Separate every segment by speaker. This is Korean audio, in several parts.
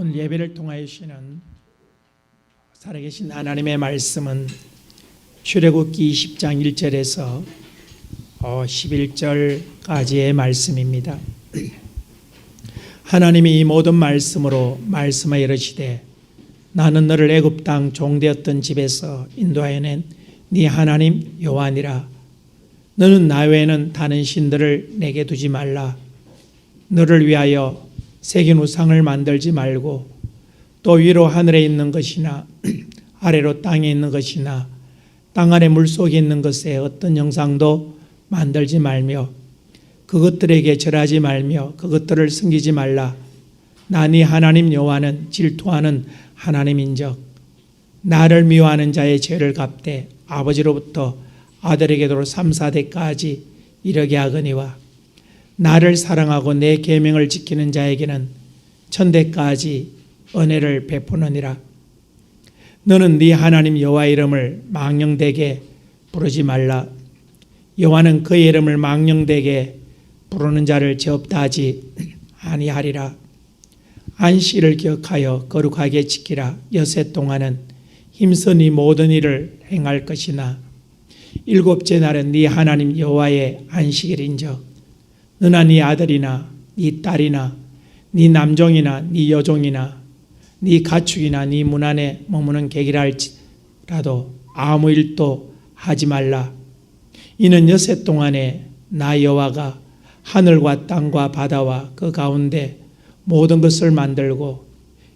Speaker 1: 오늘 예배를 통하여 주시는 살아계신 하나님의 말씀은 출애굽기 20장 1절에서 11절까지의 말씀입니다. 하나님이 이 모든 말씀으로 말씀하여 이르시되 나는 너를 애굽 땅 종되었던 집에서 인도하여 낸 네 하나님 여호와니라. 너는 나 외에는 다른 신들을 내게 두지 말라. 너를 위하여 새긴 우상을 만들지 말고 또 위로 하늘에 있는 것이나 아래로 땅에 있는 것이나 땅 아래 물속에 있는 것에 어떤 형상도 만들지 말며 그것들에게 절하지 말며 그것들을 섬기지 말라. 나 네 하나님 여호와는 질투하는 하나님인즉 나를 미워하는 자의 죄를 갚되 아버지로부터 아들에게도 3, 4대까지 이르게 하거니와 나를 사랑하고 내 계명을 지키는 자에게는 1000대까지 은혜를 베푸느니라. 너는 네 하나님 여호와 이름을 망령되게 부르지 말라. 여호와는 그의 이름을 망령되게 부르는 자를 죄 없다 하지 아니하리라. 안식일을 기억하여 거룩하게 지키라. 여섯 동안은 힘써 네 모든 일을 행할 것이나 일곱째 날은 네 하나님 여호와의 안식일인즉 너나 네 아들이나 네 딸이나 네 남종이나 네 여종이나 네 가축이나 네 문 안에 머무는 객이라 할지라도 아무 일도 하지 말라. 이는 여섯 동안에 나 여호와가 하늘과 땅과 바다와 그 가운데 모든 것을 만들고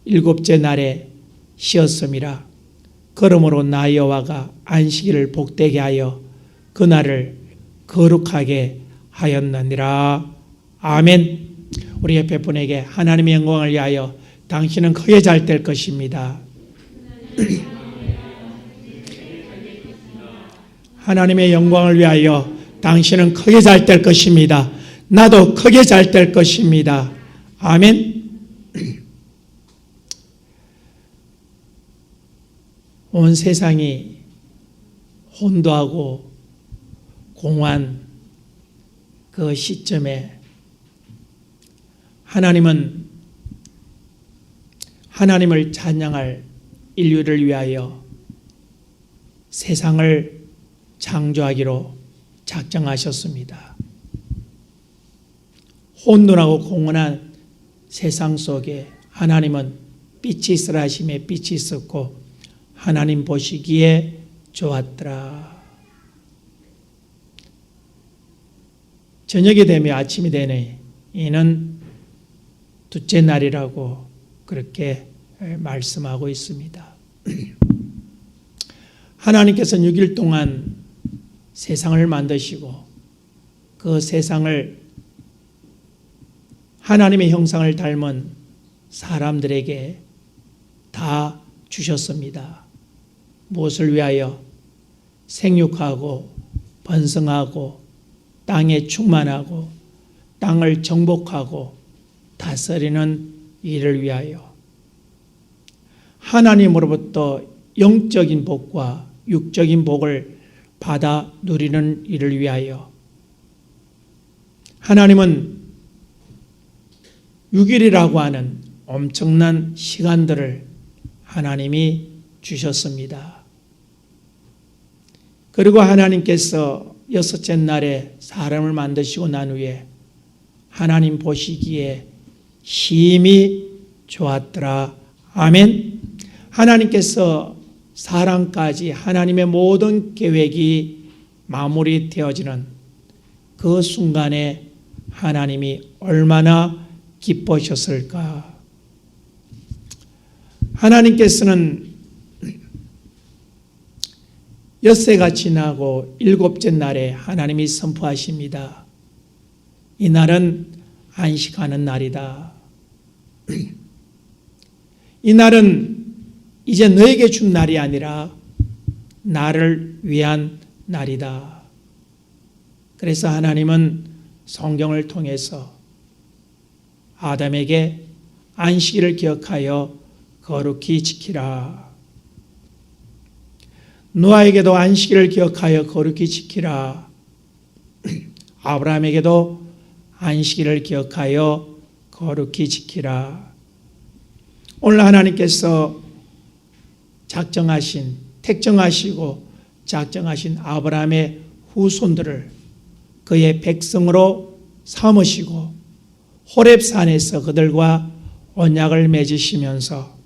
Speaker 1: 일곱째 날에 쉬었음이라. 그러므로 나 여호와가 안식일을 복되게 하여 그날을 거룩하게 하였느니라. 아멘. 우리 옆에 분에게 하나님의 영광을 위하여 당신은 크게 잘 될 것입니다. 하나님의 영광을 위하여 당신은 크게 잘 될 것입니다. 나도 크게 잘 될 것입니다. 아멘. 온 세상이 혼도하고 공허한 그 시점에 하나님은 하나님을 찬양할 인류를 위하여 세상을 창조하기로 작정하셨습니다. 혼돈하고 공허한 세상 속에 하나님은 빛이 있으라 하심에 빛이 있었고 하나님 보시기에 좋았더라. 저녁이 되며 아침이 되네. 이는 둘째 날이라고 그렇게 말씀하고 있습니다. 하나님께서는 6일 동안 세상을 만드시고 그 세상을 하나님의 형상을 닮은 사람들에게 다 주셨습니다. 무엇을 위하여? 생육하고 번성하고 땅에 충만하고 땅을 정복하고 다스리는 일을 위하여 하나님으로부터 영적인 복과 육적인 복을 받아 누리는 일을 위하여 하나님은 6일이라고 하는 엄청난 시간들을 하나님이 주셨습니다. 그리고 하나님께서 여섯째 날에 사람을 만드시고 난 후에 하나님 보시기에 심히 좋았더라. 아멘. 하나님께서 사람까지 하나님의 모든 계획이 마무리되어지는 그 순간에 하나님이 얼마나 기뻐하셨을까. 하나님께서는 엿새가 지나고 일곱째 날에 하나님이 선포하십니다. 이 날은 안식하는 날이다. 이 날은 이제 너에게 준 날이 아니라 나를 위한 날이다. 그래서 하나님은 성경을 통해서 아담에게 안식일을 기억하여 거룩히 지키라. 노아에게도 안식일을 기억하여 거룩히 지키라. 아브라함에게도 안식일을 기억하여 거룩히 지키라. 오늘 하나님께서 택정하시고 작정하신 아브라함의 후손들을 그의 백성으로 삼으시고 호렙산에서 그들과 언약을 맺으시면서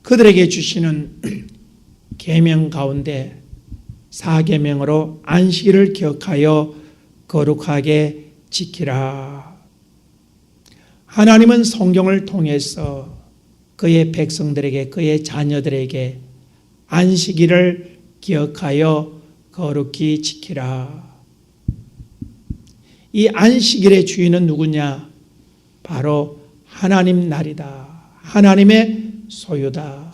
Speaker 1: 그들에게 주시는 계명 가운데 4계명으로 안식일을 기억하여 거룩하게 지키라. 하나님은 성경을 통해서 그의 백성들에게, 그의 자녀들에게 안식일을 기억하여 거룩히 지키라. 이 안식일의 주인은 누구냐? 바로 하나님 날이다. 하나님의 소유다.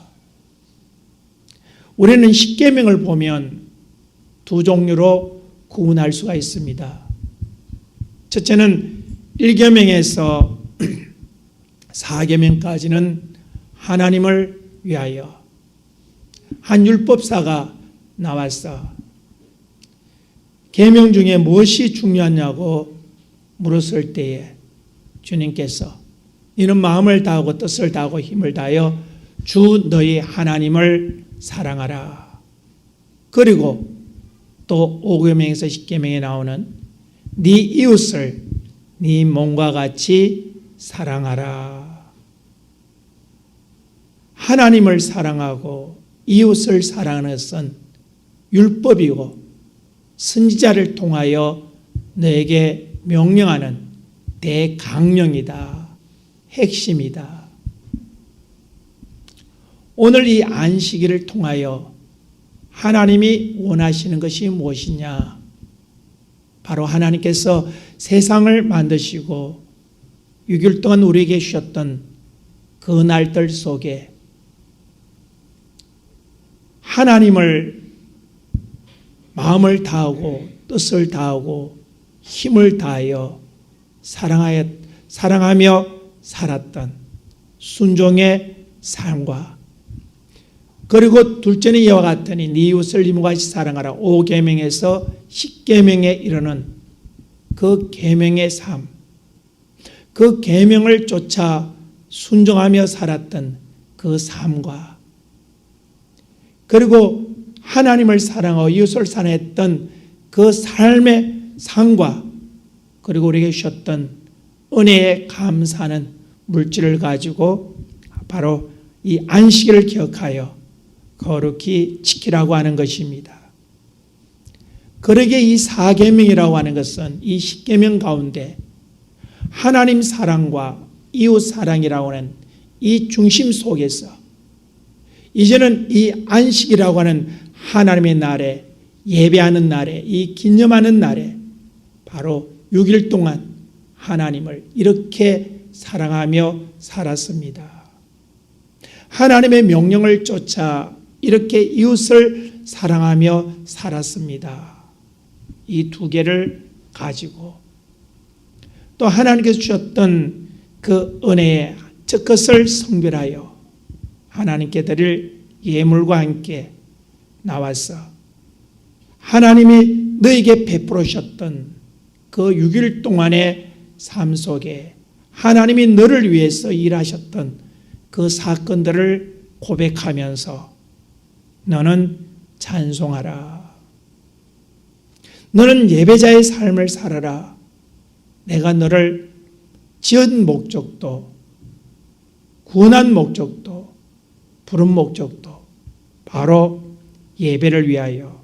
Speaker 1: 우리는 십계명을 보면 두 종류로 구분할 수가 있습니다. 첫째는 1계명에서 4계명까지는 하나님을 위하여 한 율법사가 나와서 계명 중에 무엇이 중요하냐고 물었을 때에 주님께서 너는 마음을 다하고 뜻을 다하고 힘을 다하여 주 너희 하나님을 사랑하라. 그리고 또 5계명에서 10계명에 나오는 네 이웃을 네 몸과 같이 사랑하라. 하나님을 사랑하고 이웃을 사랑하는 것은 율법이고 선지자를 통하여 너에게 명령하는 대강령이다. 핵심이다. 오늘 이 안식일을 통하여 하나님이 원하시는 것이 무엇이냐? 바로 하나님께서 세상을 만드시고 6일 동안 우리에게 주셨던 그 날들 속에 하나님을 마음을 다하고 뜻을 다하고 힘을 다하여 사랑하며 살았던 순종의 삶과 그리고 둘째는 이와 같으니 네 이웃을 네 몸과 같이 사랑하라. 5계명에서 10계명에 이르는 그 계명의 삶, 그 계명을 쫓아 순종하며 살았던 그 삶과 그리고 하나님을 사랑하고 이웃을 사랑했던 그 삶의 삶과 그리고 우리에게 주셨던 은혜에 감사하는 물질을 가지고 바로 이 안식일을 기억하여 거룩히 지키라고 하는 것입니다. 그러기에 이 4계명이라고 하는 것은 이 10계명 가운데 하나님 사랑과 이웃 사랑이라고 하는 이 중심 속에서 이제는 이 안식이라고 하는 하나님의 날에 예배하는 날에 이 기념하는 날에 바로 6일 동안 하나님을 이렇게 사랑하며 살았습니다. 하나님의 명령을 쫓아 이렇게 이웃을 사랑하며 살았습니다. 이 두 개를 가지고 또 하나님께서 주셨던 그 은혜의 첫 것을 성별하여 하나님께 드릴 예물과 함께 나와서 하나님이 너에게 베풀어 주셨던 그 6일 동안의 삶 속에 하나님이 너를 위해서 일하셨던 그 사건들을 고백하면서 너는 찬송하라. 너는 예배자의 삶을 살아라. 내가 너를 지은 목적도 구원한 목적도 부른 목적도 바로 예배를 위하여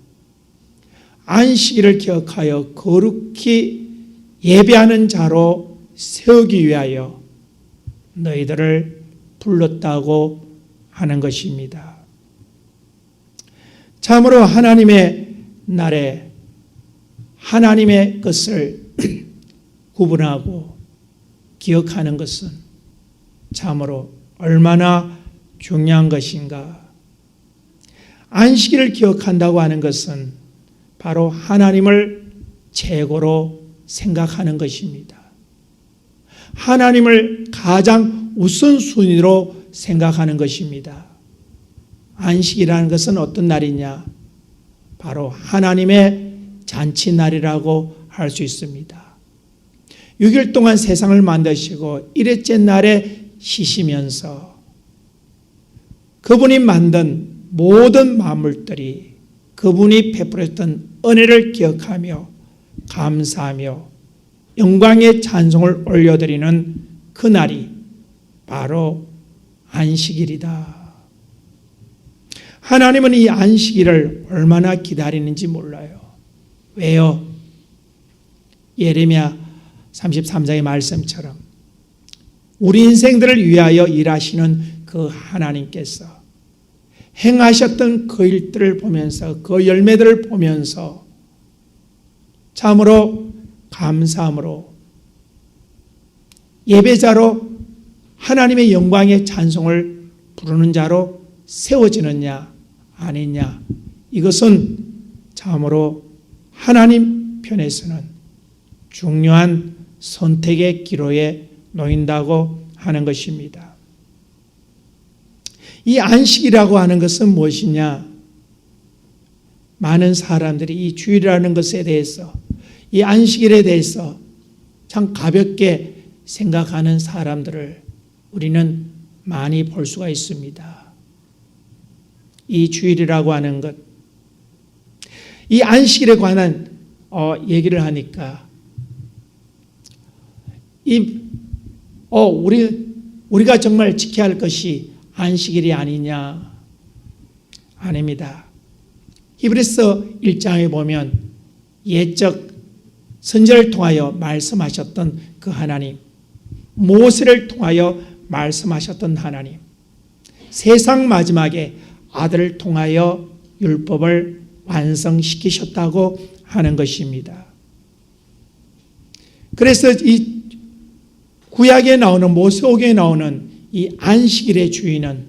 Speaker 1: 안식일을 기억하여 거룩히 예배하는 자로 세우기 위하여 너희들을 불렀다고 하는 것입니다. 참으로 하나님의 날에 하나님의 것을 구분하고 기억하는 것은 참으로 얼마나 중요한 것인가. 안식일을 기억한다고 하는 것은 바로 하나님을 최고로 생각하는 것입니다. 하나님을 가장 우선순위로 생각하는 것입니다. 안식이라는 것은 어떤 날이냐? 바로 하나님의 잔치날이라고 할 수 있습니다. 6일 동안 세상을 만드시고 일일째 날에 쉬시면서 그분이 만든 모든 만물들이 그분이 베풀었던 은혜를 기억하며 감사하며 영광의 찬송을 올려드리는 그날이 바로 안식일이다. 하나님은 이 안식일을 얼마나 기다리는지 몰라요. 왜요? 예레미야 33장의 말씀처럼 우리 인생들을 위하여 일하시는 그 하나님께서 행하셨던 그 일들을 보면서 그 열매들을 보면서 참으로 감사함으로 예배자로 하나님의 영광의 찬송을 부르는 자로 세워지느냐 아니냐, 이것은 참으로 하나님 편에서는 중요한 선택의 기로에 놓인다고 하는 것입니다. 이 안식이라고 하는 것은 무엇이냐? 많은 사람들이 이 주일이라는 것에 대해서, 이 안식일에 대해서 참 가볍게 생각하는 사람들을 우리는 많이 볼 수가 있습니다. 이 주일이라고 하는 것, 이 안식일에 관한 얘기를 하니까 우리가 정말 지켜야 할 것이 안식일이 아니냐? 아닙니다. 히브리서 1장에 보면 옛적 선지자를 통하여 말씀하셨던 그 하나님, 모세를 통하여 말씀하셨던 하나님, 세상 마지막에 아들을 통하여 율법을 완성시키셨다고 하는 것입니다. 그래서 이 구약에 나오는, 모세오경에 나오는 이 안식일의 주인은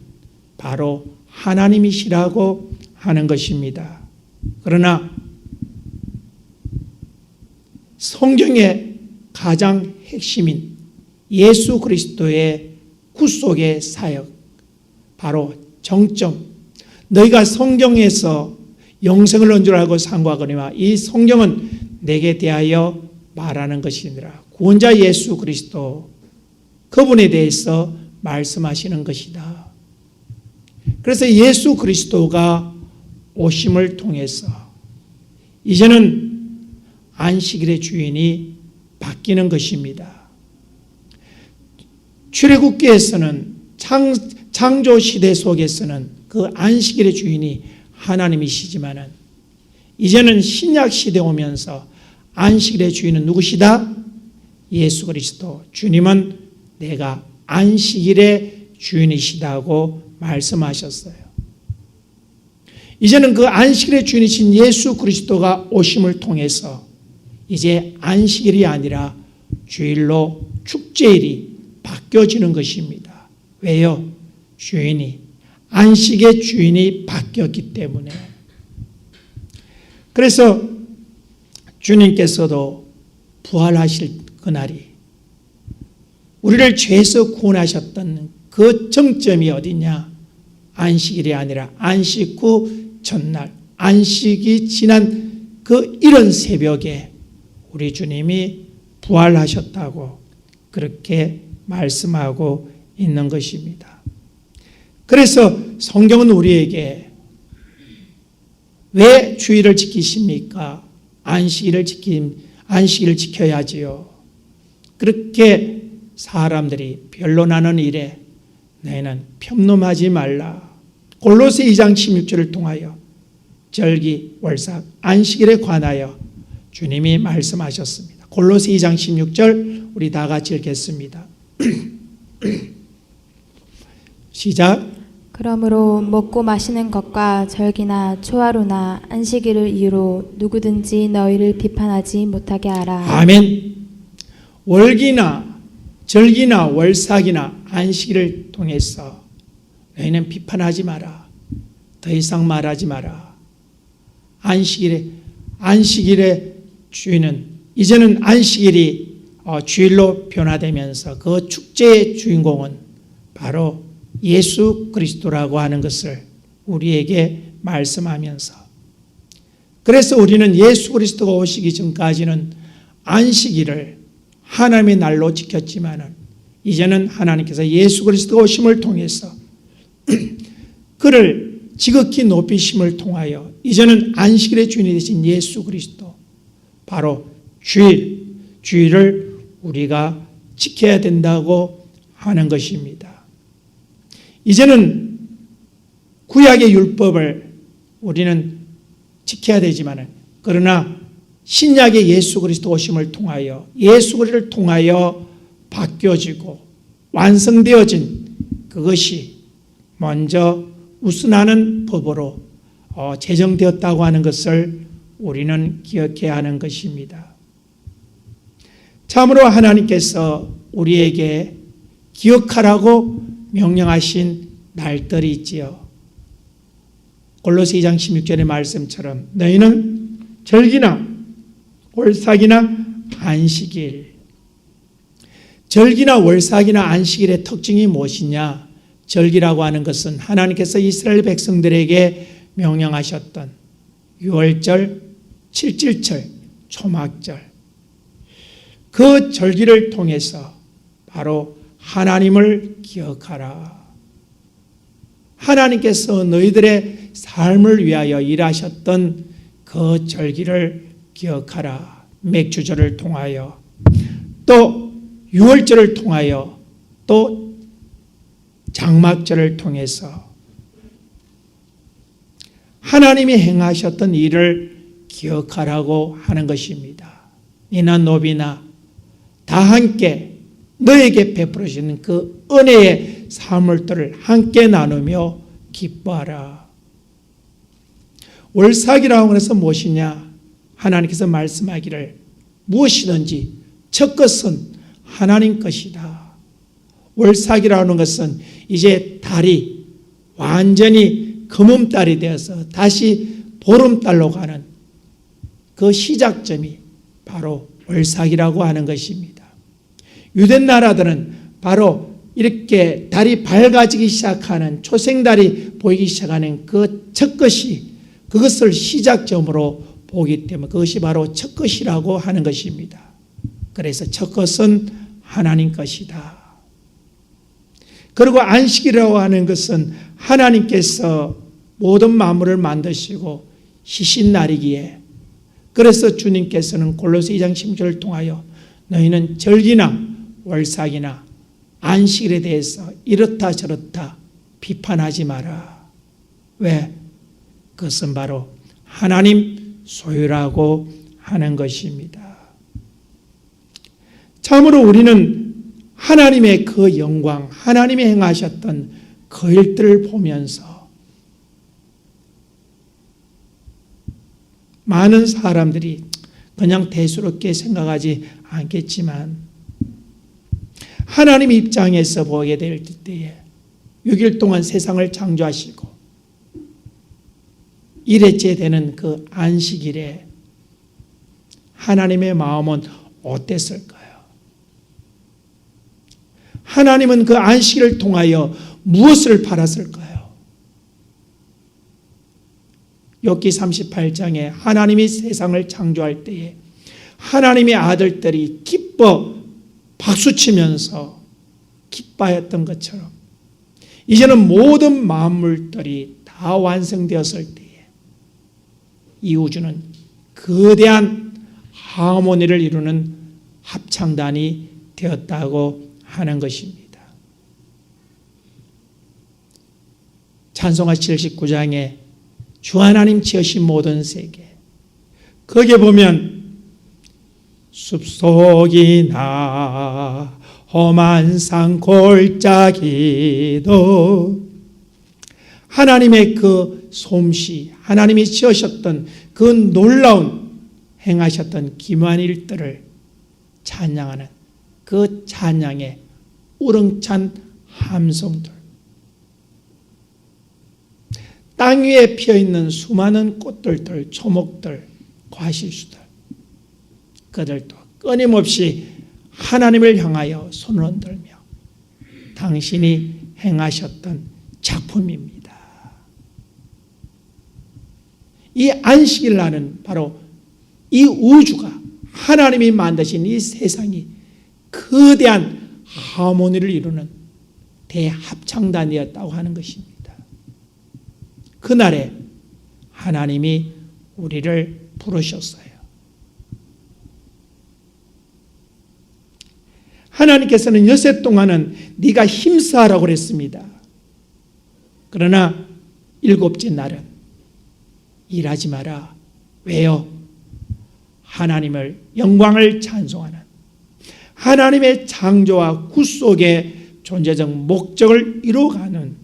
Speaker 1: 바로 하나님이시라고 하는 것입니다. 그러나 성경의 가장 핵심인 예수 그리스도의 구속의 사역, 바로 정점, 너희가 성경에서 영생을 얻는 줄 알고 상고하거니와 이 성경은 내게 대하여 말하는 것이니라. 구원자 예수 그리스도, 그분에 대해서 말씀하시는 것이다. 그래서 예수 그리스도가 오심을 통해서 이제는 안식일의 주인이 바뀌는 것입니다. 출애굽기에서는 창조 시대 속에서는 그 안식일의 주인이 하나님이시지만은 이제는 신약 시대 오면서 안식일의 주인은 누구시다? 예수 그리스도. 주님은 내가 안식일의 주인이시다고 말씀하셨어요. 이제는 그 안식일의 주인이신 예수 그리스도가 오심을 통해서 이제 안식일이 아니라 주일로 축제일이 바뀌어지는 것입니다. 왜요? 주인이, 안식의 주인이 바뀌었기 때문에. 그래서 주님께서도 부활하실 그날이 우리를 죄에서 구원하셨던 그 정점이 어디냐? 안식일이 아니라 안식 후 전날, 안식이 지난 그 이른 새벽에 우리 주님이 부활하셨다고 그렇게 말씀하고 있는 것입니다. 그래서 성경은 우리에게 왜 주일을 지키십니까? 안식일을 지켜야지요. 그렇게 사람들이 변론하는 일에 너희는 편놈하지 말라. 골로새 2장 16절을 통하여 절기, 월삭, 안식일에 관하여 주님이 말씀하셨습니다. 골로새 2장 16절 우리 다 같이 읽겠습니다. 시작.
Speaker 2: 그러므로 먹고 마시는 것과 절기나 초하루나 안식일을 이유로 누구든지 너희를 비판하지 못하게 하라.
Speaker 1: 아멘. 월기나 절기나 월삭이나 안식일을 통해서 너희는 비판하지 마라. 더 이상 말하지 마라. 안식일의 주인은 이제는 안식일이 주일로 변화되면서 그 축제의 주인공은 바로 예수 그리스도라고 하는 것을 우리에게 말씀하면서, 그래서 우리는 예수 그리스도가 오시기 전까지는 안식일을 하나님의 날로 지켰지만은 이제는 하나님께서 예수 그리스도 오심을 통해서 그를 지극히 높이심을 통하여 이제는 안식일의 주인이 되신 예수 그리스도, 바로 주일을 우리가 지켜야 된다고 하는 것입니다. 이제는 구약의 율법을 우리는 지켜야 되지만, 그러나 신약의 예수 그리스도 오심을 통하여 예수 그리스도를 통하여 바뀌어지고 완성되어진 그것이 먼저 우선하는 법으로 제정되었다고 하는 것을 우리는 기억해야 하는 것입니다. 참으로 하나님께서 우리에게 기억하라고 명령하신 날들이 있지요. 골로새 2장 16절의 말씀처럼 너희는 절기나 월삭이나 안식일, 절기나 월삭이나 안식일의 특징이 무엇이냐? 절기라고 하는 것은 하나님께서 이스라엘 백성들에게 명령하셨던 유월절, 칠칠절, 초막절, 그 절기를 통해서 바로 하나님을 기억하라. 하나님께서 너희들의 삶을 위하여 일하셨던 그 절기를 기억하라. 맥주절을 통하여, 또 유월절을 통하여, 또 장막절을 통해서 하나님이 행하셨던 일을 기억하라고 하는 것입니다. 이나 노비나 다 함께 너에게 베풀어지는 그 은혜의 사물들을 함께 나누며 기뻐하라. 월삭이라고 해서 무엇이냐? 하나님께서 말씀하기를 무엇이든지 첫 것은 하나님 것이다. 월삭이라는 것은 이제 달이 완전히 금음달이 되어서 다시 보름달로 가는 그 시작점이 바로 월삭이라고 하는 것입니다. 유대 나라들은 바로 이렇게 달이 밝아지기 시작하는, 초생달이 보이기 시작하는 그 첫 것이, 그것을 시작점으로 보기 때문에 그것이 바로 첫 것이라고 하는 것입니다. 그래서 첫 것은 하나님 것이다. 그리고 안식이라고 하는 것은 하나님께서 모든 만물을 만드시고 쉬신 날이기에, 그래서 주님께서는 골로새 2장 16절을 통하여 너희는 절기나 월삭이나 안식일에 대해서 이렇다 저렇다 비판하지 마라. 왜? 그것은 바로 하나님 소유라고 하는 것입니다. 참으로 우리는 하나님의 그 영광, 하나님이 행하셨던 그 일들을 보면서 많은 사람들이 그냥 대수롭게 생각하지 않겠지만 하나님 입장에서 보게 될 때에 6일 동안 세상을 창조하시고 1회째 되는 그 안식일에 하나님의 마음은 어땠을까요? 하나님은 그 안식일을 통하여 무엇을 바랐을까요? 욥기 38장에 하나님이 세상을 창조할 때에 하나님의 아들들이 기뻐 박수치면서 기뻐했던 것처럼 이제는 모든 만물들이 다 완성되었을 때에 이 우주는 거대한 하모니를 이루는 합창단이 되었다고 하는 것입니다. 찬송가 79장에 주 하나님 지으신 모든 세계, 거기에 보면 숲속이나 험한 산 골짜기도 하나님의 그 솜씨, 하나님이 지으셨던 그 놀라운 행하셨던 기묘한 일들을 찬양하는 그 찬양의 우렁찬 함성들, 땅 위에 피어있는 수많은 꽃들들, 초목들, 과실수들, 그들도 끊임없이 하나님을 향하여 손을 흔들며 당신이 행하셨던 작품입니다. 이 안식일 날은 바로 이 우주가, 하나님이 만드신 이 세상이 거대한 하모니를 이루는 대합창단이었다고 하는 것입니다. 그날에 하나님이 우리를 부르셨어요. 하나님께서는 여세 동안은 네가 힘쓰라고 그랬습니다. 그러나 일곱째 날은 일하지 마라. 왜요? 하나님을 영광을 찬송하는 하나님의 창조와 구속의 존재적 목적을 이루어가는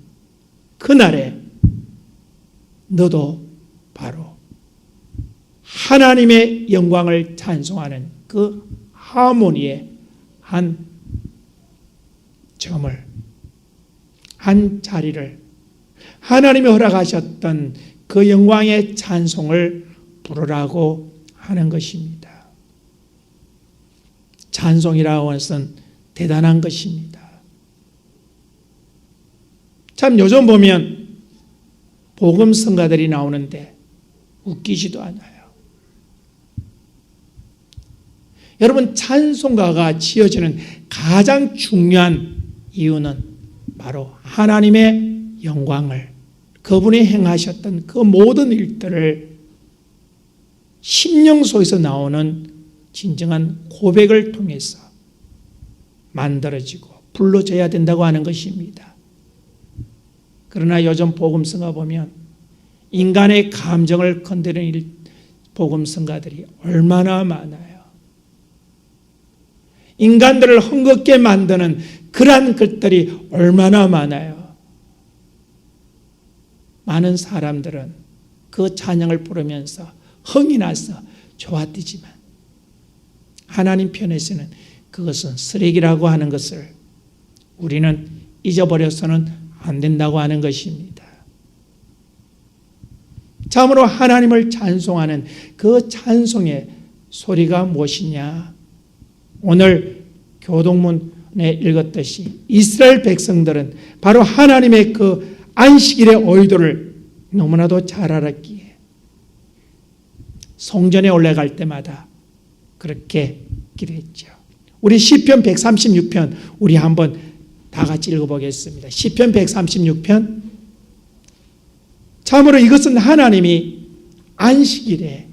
Speaker 1: 그날에 너도 바로 하나님의 영광을 찬송하는 그 하모니의 한 점을, 한 자리를 하나님이 허락하셨던 그 영광의 찬송을 부르라고 하는 것입니다. 찬송이라고 하는 것은 대단한 것입니다. 참 요즘 보면 복음 성가들이 나오는데 웃기지도 않아요. 여러분, 찬송가가 지어지는 가장 중요한 이유는 바로 하나님의 영광을, 그분이 행하셨던 그 모든 일들을 심령 속에서 나오는 진정한 고백을 통해서 만들어지고 불러져야 된다고 하는 것입니다. 그러나 요즘 복음성가 보면 인간의 감정을 건드리는 복음성가들이 얼마나 많아요. 인간들을 헝긋게 만드는 그러한 것들이 얼마나 많아요. 많은 사람들은 그 찬양을 부르면서 흥이 나서 좋았지만 하나님 편에서는 그것은 쓰레기라고 하는 것을 우리는 잊어버려서는 안 된다고 하는 것입니다. 참으로 하나님을 찬송하는 그 찬송의 소리가 무엇이냐? 오늘 교동문에 읽었듯이 이스라엘 백성들은 바로 하나님의 그 안식일의 의도를 너무나도 잘 알았기에 성전에 올라갈 때마다 그렇게 기도했죠. 우리 시편 136편 우리 한번 다 같이 읽어보겠습니다. 시편 136편. 참으로 이것은 하나님이 안식일에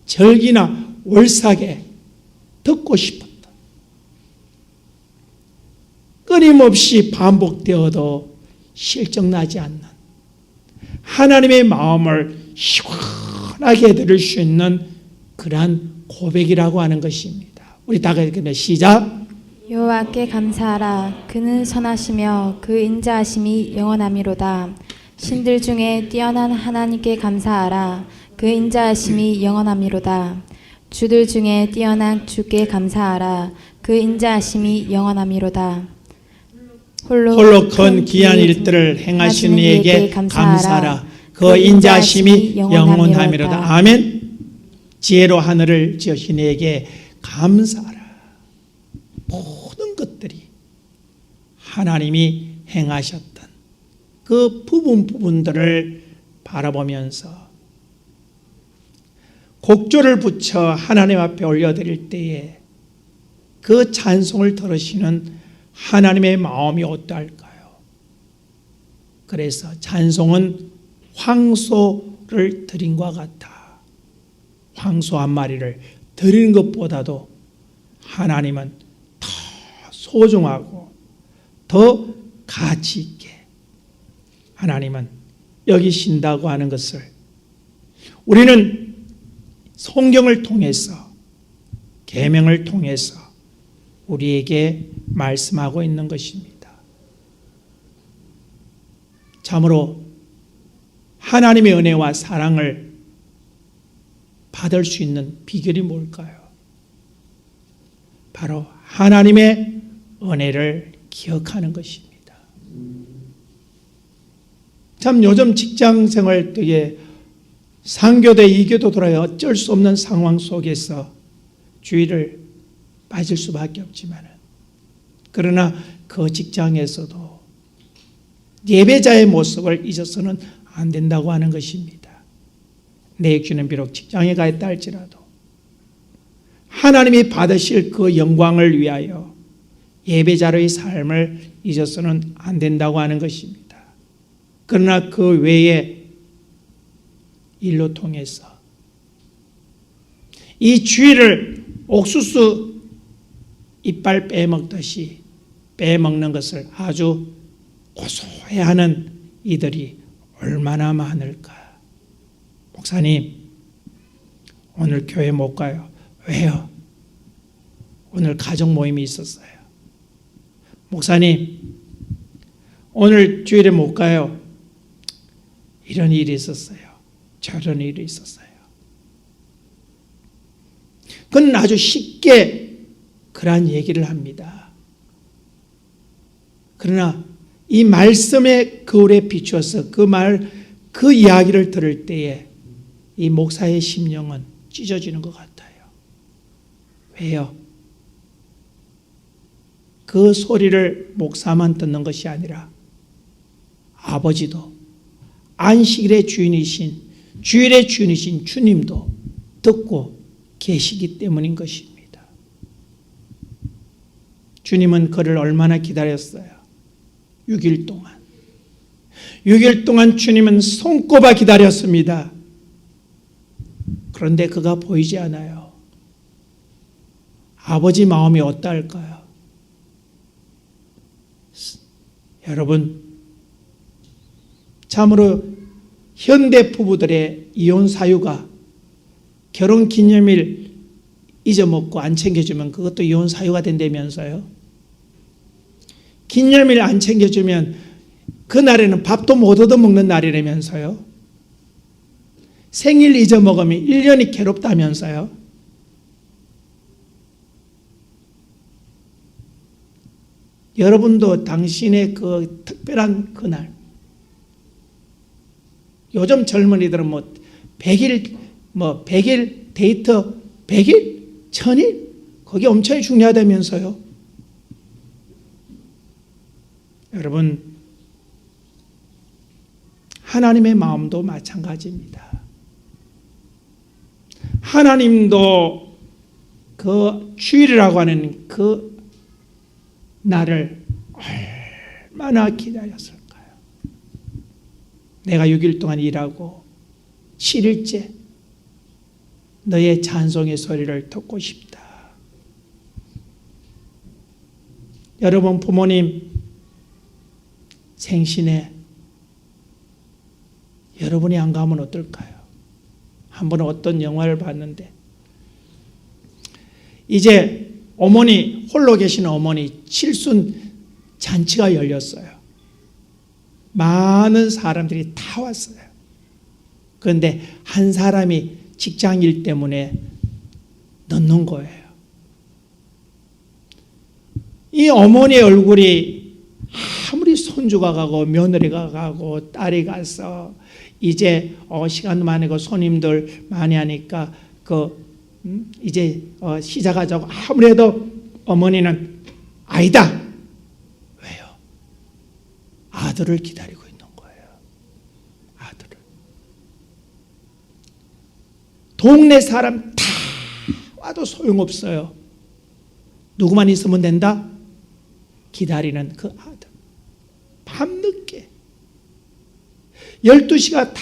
Speaker 1: 절기나 월삭에 듣고 싶었던, 끊임없이 반복되어도 실정나지 않는 하나님의 마음을 시원하게 해드릴 수 있는 그러한 고백이라고 하는 것입니다. 우리 다 같이 읽겠습니다. 시작.
Speaker 2: 여호와께 감사하라. 그는 선하시며 그 인자하심이 영원하미로다. 신들 중에 뛰어난 하나님께 감사하라. 그 인자하심이 영원하미로다. 주들 중에 뛰어난 주께 감사하라. 그 인자하심이 영원하미로다.
Speaker 1: 홀로 큰 귀한 일들을 행하시는 이에게 감사하라. 그 인자하심이 영원하미로다. 아멘. 지혜로 하늘을 지으신 이에게 감사하라. 모든 것들이 하나님이 행하셨던 그 부분들을 바라보면서 곡조를 붙여 하나님 앞에 올려드릴 때에 그 찬송을 들으시는 하나님의 마음이 어떠할까요? 그래서 찬송은 황소를 드린 것 같아. 황소 한 마리를 드리는 것보다도 하나님은 더 소중하고 더 가치 있게 하나님은 여기신다고 하는 것을 우리는 성경을 통해서, 계명을 통해서 우리에게 말씀하고 있는 것입니다. 참으로 하나님의 은혜와 사랑을 받을 수 있는 비결이 뭘까요? 바로 하나님의 은혜를 기억하는 것입니다. 참 요즘 직장생활 되게 상교대, 이교도 돌아야 어쩔 수 없는 상황 속에서 주의를 빠질 수밖에 없지만, 그러나 그 직장에서도 예배자의 모습을 잊어서는 안 된다고 하는 것입니다. 내 육신은 비록 직장에 가 있다 할지라도 하나님이 받으실 그 영광을 위하여 예배자로의 삶을 잊어서는 안 된다고 하는 것입니다. 그러나 그 외에 일로 통해서 이 주일을 옥수수 이빨 빼먹듯이 빼먹는 것을 아주 고소해하는 이들이 얼마나 많을까. 목사님, 오늘 교회 못 가요. 왜요? 오늘 가정 모임이 있었어요. 목사님, 오늘 주일에 못 가요. 이런 일이 있었어요. 저런 일이 있었어요. 그건 아주 쉽게 그러한 얘기를 합니다. 그러나 이 말씀의 거울에 비추어서 그 이야기를 들을 때에 이 목사의 심령은 찢어지는 것 같아요. 왜요? 그 소리를 목사만 듣는 것이 아니라 아버지도 안식일의 주인이신 주일의 주인이신 주님도 듣고 계시기 때문인 것입니다. 주님은 그를 얼마나 기다렸어요? 6일 동안. 6일 동안 주님은 손꼽아 기다렸습니다. 그런데 그가 보이지 않아요. 아버지 마음이 어떨까요? 여러분, 참으로 현대 부부들의 이혼 사유가 결혼 기념일 잊어먹고 안 챙겨주면 그것도 이혼 사유가 된다면서요. 기념일 안 챙겨주면 그날에는 밥도 못 얻어먹는 날이라면서요. 생일 잊어먹으면 1년이 괴롭다면서요. 여러분도 당신의 그 특별한 그날, 요즘 젊은이들은 100일 데이트, 100일? 1000일? 그게 엄청 중요하다면서요. 여러분, 하나님의 마음도 마찬가지입니다. 하나님도 그 주일이라고 하는 그 날을 얼마나 기다렸을까요? 내가 6일 동안 일하고 7일째 너의 찬송의 소리를 듣고 싶다. 여러분, 부모님 생신에 여러분이 안 가면 어떨까요? 한 번은 어떤 영화를 봤는데 이제 어머니, 홀로 계신 어머니 칠순 잔치가 열렸어요. 많은 사람들이 다 왔어요. 그런데 한 사람이 직장일 때문에 늦는 거예요. 이 어머니의 얼굴이 아무리 손주가 가고 며느리가 가고 딸이 가서 이제 시간도 많고 손님들 많이 하니까 이제 시작하자고 아무래도 어머니는 아니다. 왜요? 아들을 기다리고 있는 거예요. 아들을. 동네 사람 다 와도 소용없어요. 누구만 있으면 된다? 기다리는 그 아들. 밤늦게 12시가 다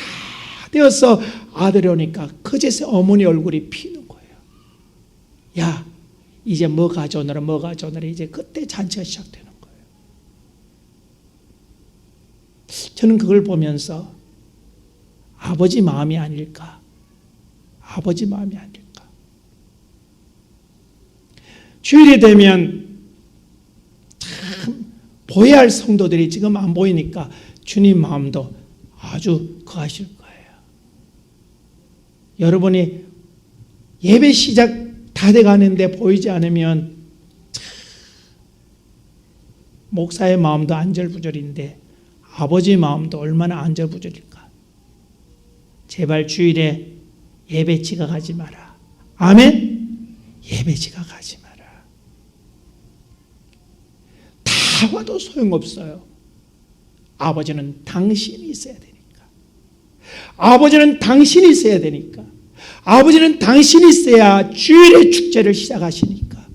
Speaker 1: 되어서 아들이 오니까 그제서 어머니 얼굴이 피는 거예요. 야, 이제 뭐 가져오느라 이제 그때 잔치가 시작되는 거예요. 저는 그걸 보면서 아버지 마음이 아닐까? 아버지 마음이 아닐까? 주일이 되면 참 보여야 할 성도들이 지금 안 보이니까 주님 마음도 아주 거하실 거예요. 여러분이 예배 시작 다 돼가는데 보이지 않으면 목사의 마음도 안절부절인데 아버지의 마음도 얼마나 안절부절일까. 제발 주일에 예배 지각하지 마라. 아멘? 예배 지각하지 마라. 다 와도 소용없어요. 아버지는 당신이 있어야 되니까. 아버지는 당신이 있어야 되니까. 아버지는 당신이 있어야 주일의 축제를 시작하시니까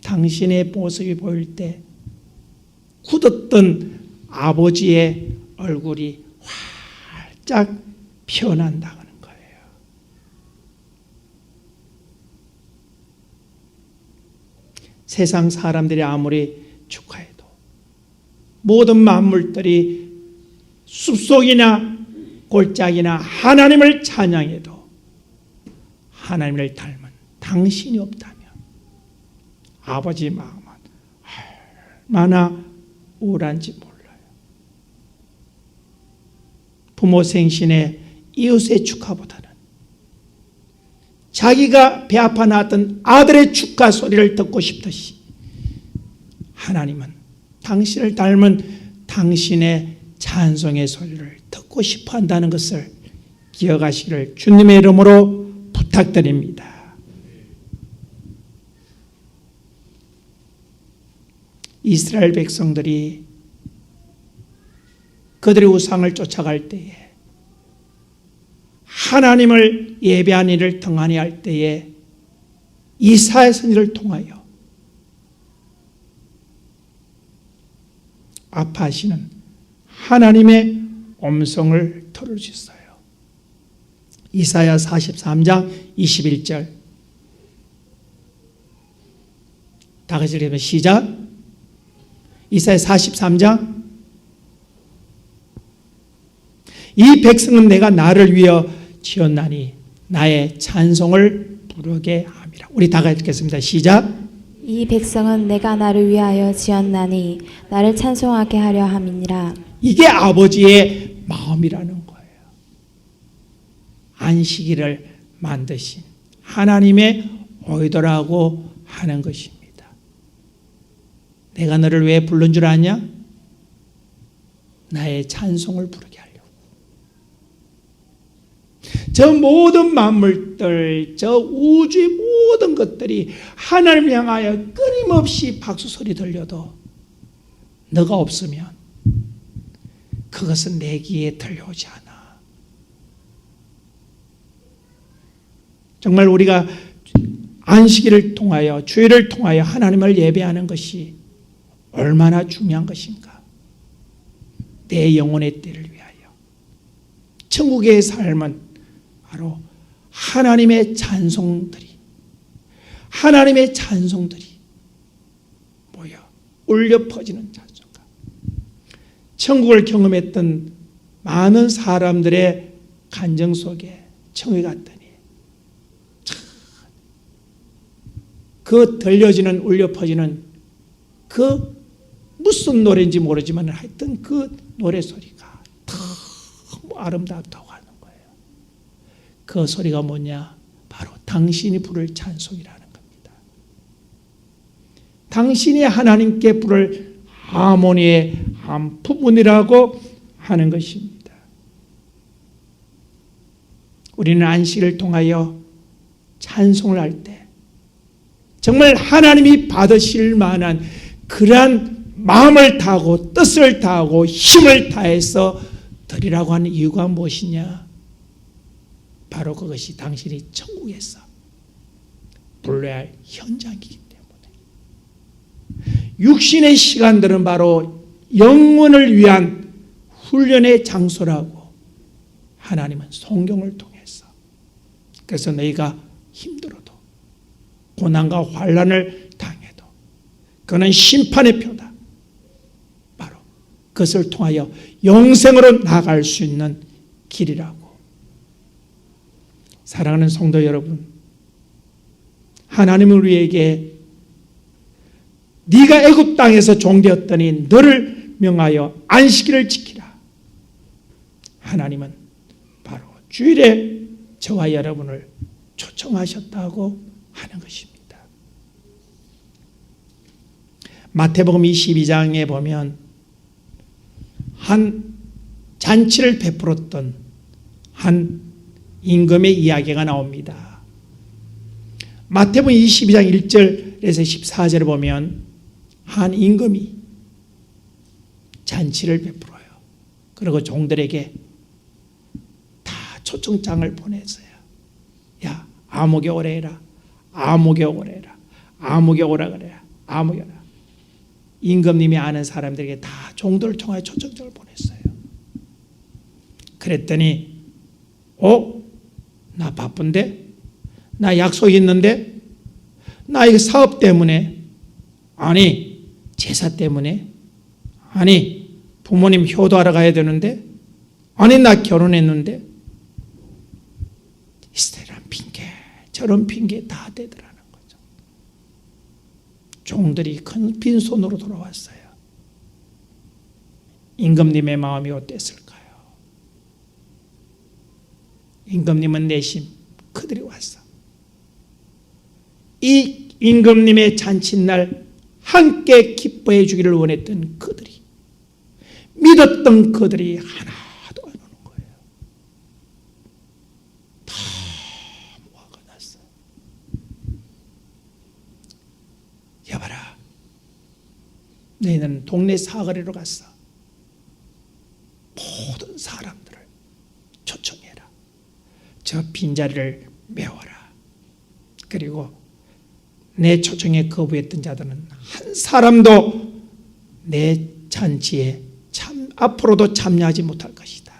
Speaker 1: 당신의 모습이 보일 때 굳었던 아버지의 얼굴이 활짝 피어난다는 거예요. 세상 사람들이 아무리 축하해도 모든 만물들이 숲속이나 골짜기나 하나님을 찬양해도 하나님을 닮은 당신이 없다면 아버지 마음은 얼마나 우울한지 몰라요. 부모 생신에 이웃의 축하보다는 자기가 배 아파 낳았던 아들의 축하 소리를 듣고 싶듯이 하나님은 당신을 닮은 당신의 찬송의 소리를 듣고 싶어 한다는 것을 기억하시기를 주님의 이름으로 부탁드립니다. 이스라엘 백성들이 그들의 우상을 쫓아갈 때에 하나님을 예배한 일을 등한히 할 때에 이사야 선지를 통하여 아파하시는 하나님의 음성을 들어주셨어요. 이사야 43장 21절 다 같이 읽으면 시작. 이사야 43장 이 백성은 내가 나를 위하여 지었나니 나의 찬송을 부르게 함이라. 우리 다 같이 읽겠습니다. 시작.
Speaker 2: 이 백성은 내가 나를 위하여 지었나니 나를 찬송하게 하려 함이니라.
Speaker 1: 이게 아버지의 마음이라는 거예요. 안식일을 만드신 하나님의 의도라고 하는 것입니다. 내가 너를 왜 부른 줄 아냐? 나의 찬송을 부르게 하려고. 저 모든 만물들, 저 우주의 모든 것들이 하나님을 향하여 끊임없이 박수 소리 들려도 너가 없으면 그것은 내 귀에 들려오지 않아. 정말 우리가 안식일을 통하여 주일을 통하여 하나님을 예배하는 것이 얼마나 중요한 것인가. 내 영혼의 때를 위하여. 천국의 삶은 바로 하나님의 찬송들이 모여 울려 퍼지는 찬송가. 천국을 경험했던 많은 사람들의 간증 속에 천국에 갔더니 그 들려지는 울려 퍼지는 그 무슨 노래인지 모르지만 하여튼 그 노래 소리가 너무 아름답다고 하는 거예요. 그 소리가 뭐냐? 바로 당신이 부를 찬송이라는 겁니다. 당신이 하나님께 부를 하모니의 한 부분이라고 하는 것입니다. 우리는 안식을 통하여 찬송을 할 때 정말 하나님이 받으실 만한 그러한 마음을 다하고 뜻을 다하고 힘을 다해서 드리라고 하는 이유가 무엇이냐? 바로 그것이 당신이 천국에서 불러야 할 현장이기 때문에. 육신의 시간들은 바로 영혼을 위한 훈련의 장소라고 하나님은 성경을 통해서. 그래서 너희가 힘들어도 고난과 환난을 당해도 그는 심판의 표다. 바로 그것을 통하여 영생으로 나아갈 수 있는 길이라고. 사랑하는 성도 여러분, 하나님은 우리에게 네가 애굽 땅에서 종되었더니 너를 명하여 안식일을 지키라. 하나님은 바로 주일에 저와 여러분을 초청하셨다고 하는 것입니다. 마태복음 22장에 보면 한 잔치를 베풀었던 한 임금의 이야기가 나옵니다. 마태복음 22장 1절에서 14절을 보면 한 임금이 잔치를 베풀어요. 그리고 종들에게 다 초청장을 보냈어요. 야, 아무개 오래라, 아무개 오래라, 아무개 오라 그래라, 아무개 오라. 임금님이 아는 사람들에게 다 종들을 통하여 초청장을 보냈어요. 그랬더니 나 바쁜데? 나 약속 있는데? 나 이거 사업 때문에? 아니, 제사 때문에? 아니, 부모님 효도하러 가야 되는데? 아니, 나 결혼했는데? 이스라엘은 핑계, 저런 핑계 다 대더라는 거죠. 종들이 큰 빈손으로 돌아왔어요. 임금님의 마음이 어땠을까요? 임금님은 내심 그들이 왔어. 이 임금님의 잔칫날 함께 기뻐해 주기를 원했던 그들이, 믿었던 그들이 하나도 안 오는 거예요. 다 화가 났어. 여봐라, 너희는 동네 사거리로 갔어. 모든 사람들을 초청해라. 저 빈자리를 메워라. 그리고 내 초청에 거부했던 자들은 한 사람도 내 잔치에 앞으로도 참여하지 못할 것이다.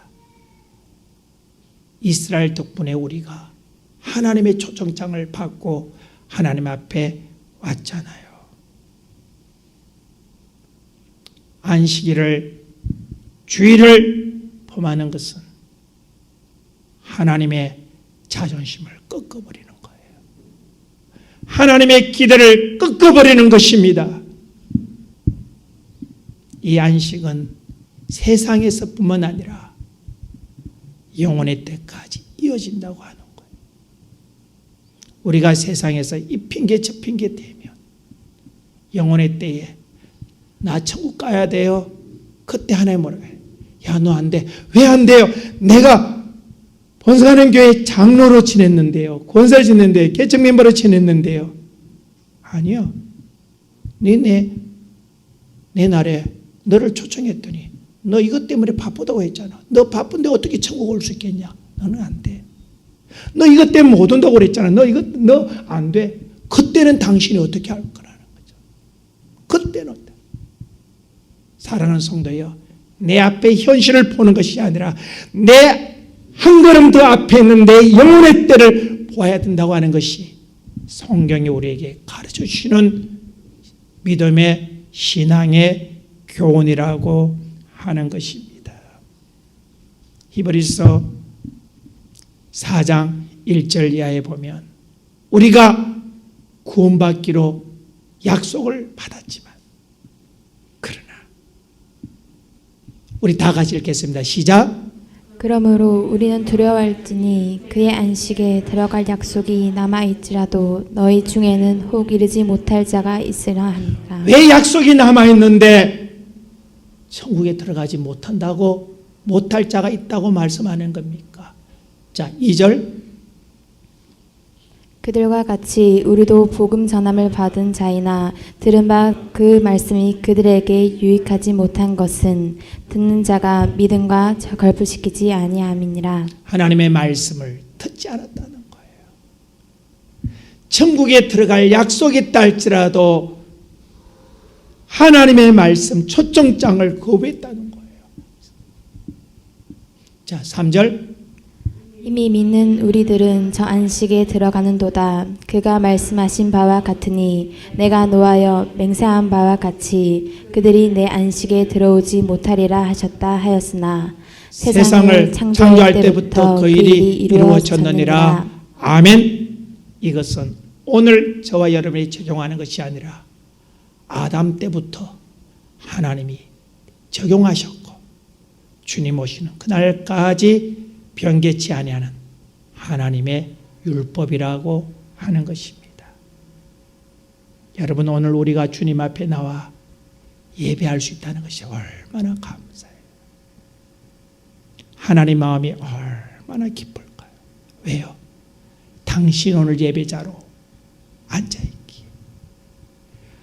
Speaker 1: 이스라엘 덕분에 우리가 하나님의 초청장을 받고 하나님 앞에 왔잖아요. 안식일을, 주일을 범하는 것은 하나님의 자존심을 꺾어버리는 거예요. 하나님의 기대를 꺾어버리는 것입니다. 이 안식은 세상에서뿐만 아니라 영원의 때까지 이어진다고 하는 거예요. 우리가 세상에서 이 핑계 저 핑계 대면 영원의 때에 나 천국 가야 돼요. 그때 하나님 뭐라고 해요? 야, 너 안 돼. 왜 안 돼요? 내가 본사하는 교회 장로로 지냈는데요. 권사를 지냈는데요. 개척 멤버로 지냈는데요. 아니요. 내 날에 너를 초청했더니 너 이것 때문에 바쁘다고 했잖아. 너 바쁜데 어떻게 천국 올 수 있겠냐? 너는 안 돼. 너 이것 때문에 못 온다고 그랬잖아. 너 안 돼. 그때는 당신이 어떻게 할 거라는 거죠. 그때는 어때? 사랑하는 성도여, 내 앞에 현실을 보는 것이 아니라 내 한 걸음 더 앞에 있는 내 영혼의 때를 보아야 된다고 하는 것이 성경이 우리에게 가르쳐 주시는 믿음의 신앙의 교훈이라고 하는 것입니다. 히브리서 4장 1절 이하에 보면 우리가 구원받기로 약속을 받았지만, 그러나 우리 다 같이 읽겠습니다. 시작.
Speaker 2: 그러므로 우리는 두려워할지니 그의 안식에 들어갈 약속이 남아있지라도 너희 중에는 혹 이르지 못할 자가 있으라 하니라.
Speaker 1: 왜 약속이 남아있는데 천국에 들어가지 못한다고, 못할 자가 있다고 말씀하는 겁니까? 자, 2절.
Speaker 2: 그들과 같이 우리도 복음 전함을 받은 자이나 들은 바 그 말씀이 그들에게 유익하지 못한 것은 듣는 자가 믿음과 결부시키지 아니함이니라.
Speaker 1: 하나님의 말씀을 듣지 않았다는 거예요. 천국에 들어갈 약속이 있다 할지라도 하나님의 말씀 초청장을 거부했다는 거예요. 자, 3절.
Speaker 2: 이미 믿는 우리들은 저 안식에 들어가는도다. 그가 말씀하신 바와 같으니 내가 노하여 맹세한 바와 같이 그들이 내 안식에 들어오지 못하리라 하셨다 하였으나
Speaker 1: 세상을 창조할 때부터 그 일이 이루어졌느니라. 아멘. 이것은 오늘 저와 여러분이 적용하는 것이 아니라 아담 때부터 하나님이 적용하셨고 주님 오시는 그날까지 변개치 아니하는 하나님의 율법이라고 하는 것입니다. 여러분, 오늘 우리가 주님 앞에 나와 예배할 수 있다는 것이 얼마나 감사해요. 하나님 마음이 얼마나 기쁠까요? 왜요? 당신 오늘 예배자로 앉아있기에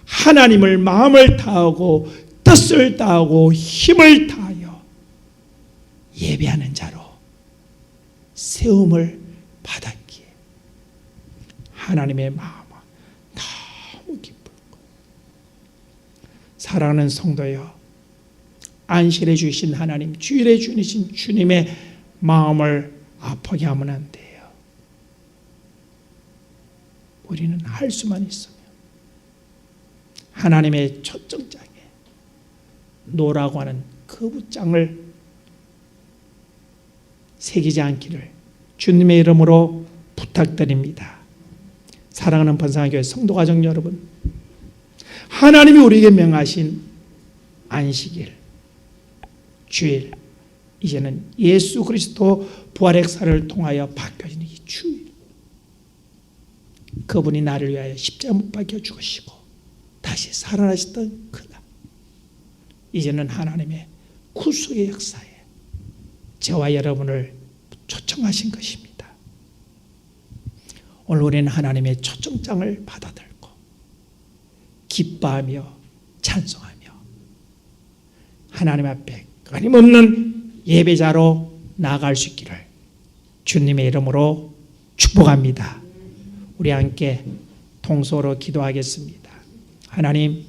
Speaker 1: 하나님을 마음을 다하고 뜻을 다하고 힘을 다하여 예배하는 자로 세움을 받았기에 하나님의 마음은 너무 기쁘고, 사랑하는 성도여, 안식일에 주신 하나님, 주일에 주신 주님의 마음을 아프게 하면 안 돼요. 우리는 할 수만 있으면 하나님의 초청장에 노라고 하는 거부장을 새기지 않기를 주님의 이름으로 부탁드립니다. 사랑하는 번성교회 성도가정 여러분, 하나님이 우리에게 명하신 안식일, 주일, 이제는 예수 그리스도 부활의 역사를 통하여 바뀌어진 이 주일, 그분이 나를 위하여 십자가 못 박혀 죽으시고 다시 살아나셨던 그날, 이제는 하나님의 구속의 역사에 저와 여러분을 초청하신 것입니다. 오늘 우리는 하나님의 초청장을 받아들고 기뻐하며 찬송하며 하나님 앞에 끊임없는 예배자로 나아갈 수 있기를 주님의 이름으로 축복합니다. 우리 함께 통소로 기도하겠습니다. 하나님,